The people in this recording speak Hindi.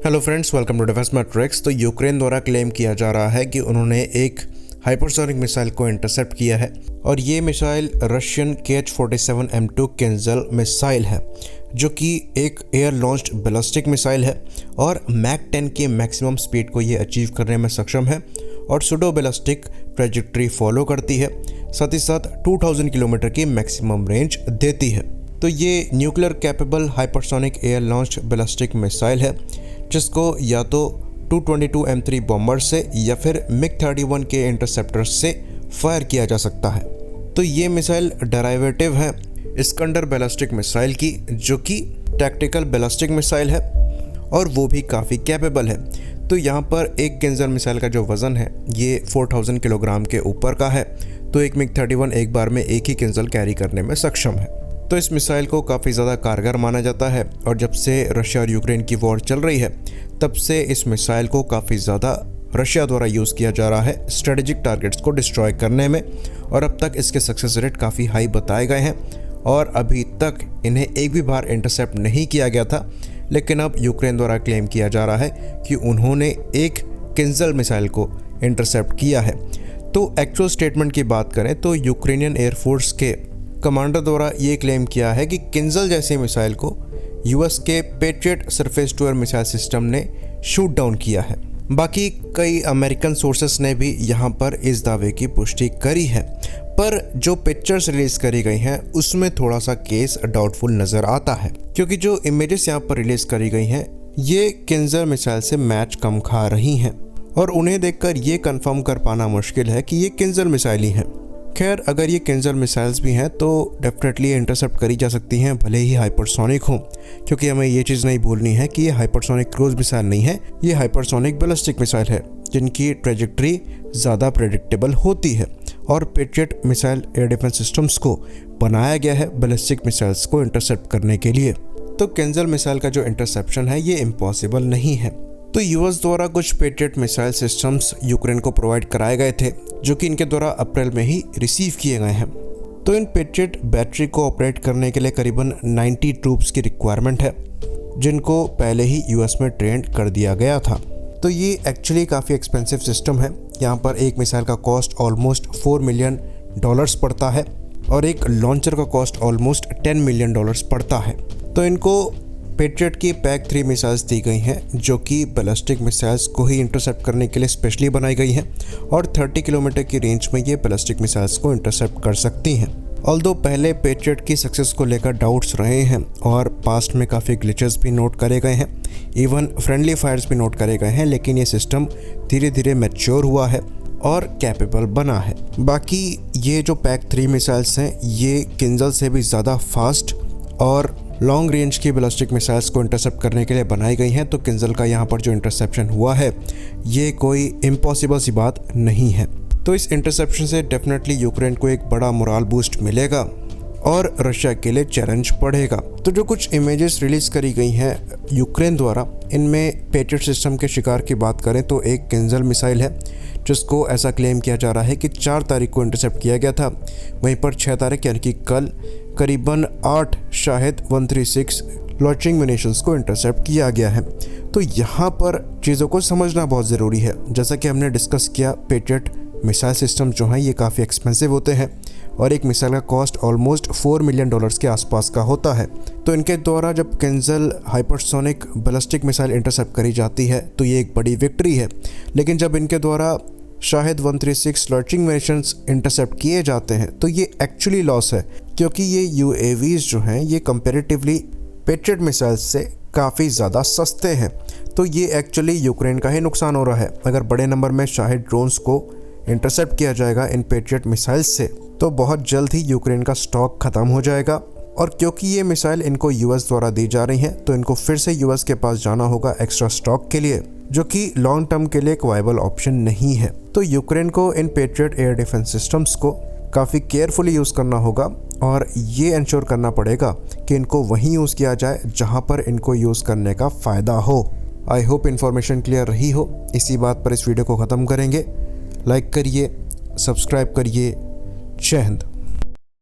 Hello friends, welcome to defence matrix. तो यूक्रेन द्वारा क्लेम किया जा रहा है कि उन्होंने एक हाइपरसोनिक मिसाइल को इंटरसेप्ट किया है और ये missile Russian KH-47M2 Kinjal missile है, जो कि एक एयर लॉन्च्ड बैलिस्टिक मिसाइल है और मैक 10 की मैक्सिमम स्पीड को ये अचीव करने में सक्षम है और सुडो बैलिस्टिक ट्रैजेक्टरी फॉलो करती है, साथ ही साथ 2000 किलोमीटर की मैक्सिमम रेंज देती है। तो ये nuclear capable hypersonic air launched ballistic missile है, जिसको या तो 222M3 बॉम्बर से या फिर MiG-31 के इंटरसेप्टर से फायर किया जा सकता है। तो ये मिसाइल डेराइवेटिव है इस्कंदर बैलिस्टिक मिसाइल की, जो कि टैक्टिकल बैलिस्टिक मिसाइल है और वो भी काफ़ी कैपेबल है। तो यहाँ पर एक किंजल मिसाइल का जो वज़न है ये 4000 किलोग्राम के ऊपर का है, तो एक MiG-31 एक बार में एक ही किंजल कैरी करने में सक्षम है। तो इस मिसाइल को काफ़ी ज़्यादा कारगर माना जाता है और जब से रशिया और यूक्रेन की वॉर चल रही है तब से इस मिसाइल को काफ़ी ज़्यादा रशिया द्वारा यूज़ किया जा रहा है स्ट्रेटेजिक टारगेट्स को डिस्ट्रॉय करने में, और अब तक इसके सक्सेस रेट काफ़ी हाई बताए गए हैं और अभी तक इन्हें एक भी बार इंटरसेप्ट नहीं किया गया था। लेकिन अब यूक्रेन द्वारा क्लेम किया जा रहा है कि उन्होंने एक किंजल मिसाइल को इंटरसेप्ट किया है। तो एक्चुअल स्टेटमेंट की बात करें तो यूक्रेनियन एयरफोर्स के कमांडर द्वारा ये क्लेम किया है कि किंजल जैसे मिसाइल को यूएस के Patriot surface to air missile system ने शूट डाउन किया है। बाकी कई अमेरिकन सोर्सेस ने भी यहाँ पर इस दावे की पुष्टि करी है, पर जो पिक्चर्स रिलीज करी गई हैं उसमें थोड़ा सा केस डाउटफुल नज़र आता है, क्योंकि जो इमेजेस यहाँ पर रिलीज करी गई हैं ये किंजल मिसाइल से मैच कम खा रही हैं और उन्हें देखकर ये कंफर्म कर पाना मुश्किल है कि ये किंजल मिसाइल ही हैं। खैर, अगर ये किंजल मिसाइल्स भी हैं तो डेफिनेटली इंटरसेप्ट करी जा सकती हैं, भले ही हाइपरसोनिक हों, क्योंकि हमें ये चीज़ नहीं भूलनी है कि ये हाइपरसोनिक क्रूज मिसाइल नहीं है, ये हाइपरसोनिक बैलिस्टिक मिसाइल है जिनकी ट्रैजेक्टरी ज़्यादा प्रेडिक्टेबल होती है और patriot missile air defence systems को बनाया गया है बैलिस्टिक मिसाइल्स को इंटरसेप्ट करने के लिए। तो किंजल मिसाइल का जो इंटरसेप्शन है ये इम्पॉसिबल नहीं है। तो यूएस द्वारा कुछ पेट्रियट मिसाइल सिस्टम्स यूक्रेन को प्रोवाइड कराए गए थे, जो कि इनके द्वारा अप्रैल में ही रिसीव किए गए हैं। तो इन पेट्रियट बैटरी को ऑपरेट करने के लिए करीबन 90 ट्रूप्स की रिक्वायरमेंट है, जिनको पहले ही यूएस में ट्रेंड कर दिया गया था। तो ये एक्चुअली काफ़ी एक्सपेंसिव सिस्टम है। यहाँ पर एक मिसाइल का कॉस्ट ऑलमोस्ट $4 मिलियन पड़ता है और एक लॉन्चर का कॉस्ट ऑलमोस्ट $10 मिलियन पड़ता है। तो इनको पेट्रियट की पैक 3 मिसाइल्स दी गई हैं, जो कि बैलिस्टिक मिसाइल्स को ही इंटरसेप्ट करने के लिए स्पेशली बनाई गई हैं और 30 किलोमीटर की रेंज में ये बैलिस्टिक मिसाइल्स को इंटरसेप्ट कर सकती हैं। ऑल्दो पहले पेट्रियट की सक्सेस को लेकर डाउट्स रहे हैं और पास्ट में काफ़ी ग्लिचेस भी नोट करे गए हैं, इवन फ्रेंडली फायर्स भी नोट करे गए हैं, लेकिन ये सिस्टम धीरे धीरे मैच्योर हुआ है और कैपेबल बना है। बाकी ये जो पैक 3 मिसाइल्स हैं ये किंजल से भी ज़्यादा फास्ट और लॉन्ग रेंज की बैलिस्टिक मिसाइल्स को इंटरसेप्ट करने के लिए बनाई गई हैं। तो किंजल का यहाँ पर जो इंटरसेप्शन हुआ है ये कोई इम्पॉसिबल सी बात नहीं है। तो इस इंटरसेप्शन से डेफिनेटली यूक्रेन को एक बड़ा मोरल बूस्ट मिलेगा और रशिया के लिए चैलेंज बढ़ेगा। तो जो कुछ इमेजेस रिलीज करी गई हैं यूक्रेन द्वारा, इनमें पेट्रियट सिस्टम के शिकार की बात करें तो एक किंजल मिसाइल है, जिसको ऐसा क्लेम किया जा रहा है कि 4 तारीख को इंटरसेप्ट किया गया था। वहीं पर 6 तारीख यानी कि कल करीबन 8 शाहिद 136 लॉन्चिंग म्यूनिशंस को इंटरसेप्ट किया गया है। तो यहाँ पर चीज़ों को समझना बहुत ज़रूरी है। जैसा कि हमने डिस्कस किया, पेट्रियट मिसाइल सिस्टम जो हैं ये काफ़ी एक्सपेंसिव होते हैं और एक मिसाइल का कॉस्ट ऑलमोस्ट $4 मिलियन के आसपास का होता है। तो इनके द्वारा जब Kinjal hypersonic ballistic missile intercept करी जाती है तो ये एक बड़ी विक्ट्री है, लेकिन जब इनके द्वारा शाहिद 136 लॉन्चिंग मिशंस इंटरसेप्ट किए जाते हैं तो ये एक्चुअली लॉस है, क्योंकि ये यूएवीज जो हैं ये कंपैरेटिवली पेट्रियट मिसाइल्स से काफ़ी ज़्यादा सस्ते हैं। तो ये एक्चुअली यूक्रेन का ही नुकसान हो रहा है। अगर बड़े नंबर में शाहिद ड्रोन्स को इंटरसेप्ट किया जाएगा इन पेट्रियट मिसाइल्स से तो बहुत जल्द ही यूक्रेन का स्टॉक ख़त्म हो जाएगा, और क्योंकि ये मिसाइल इनको यूएस द्वारा दी जा रही हैं तो इनको फिर से यूएस के पास जाना होगा एक्स्ट्रा स्टॉक के लिए, जो कि लॉन्ग टर्म के लिए एक वायबल ऑप्शन नहीं है। तो यूक्रेन को इन पेट्रियट एयर डिफेंस सिस्टम्स को काफ़ी केयरफुली यूज़ करना होगा और ये इंश्योर करना पड़ेगा कि इनको वहीं यूज़ किया जाए जहां पर इनको यूज़ करने का फ़ायदा हो। आई होप इन्फॉर्मेशन क्लियर रही हो। इसी बात पर इस वीडियो को ख़त्म करेंगे। लाइक करिए, सब्सक्राइब करिए। जय हिंद।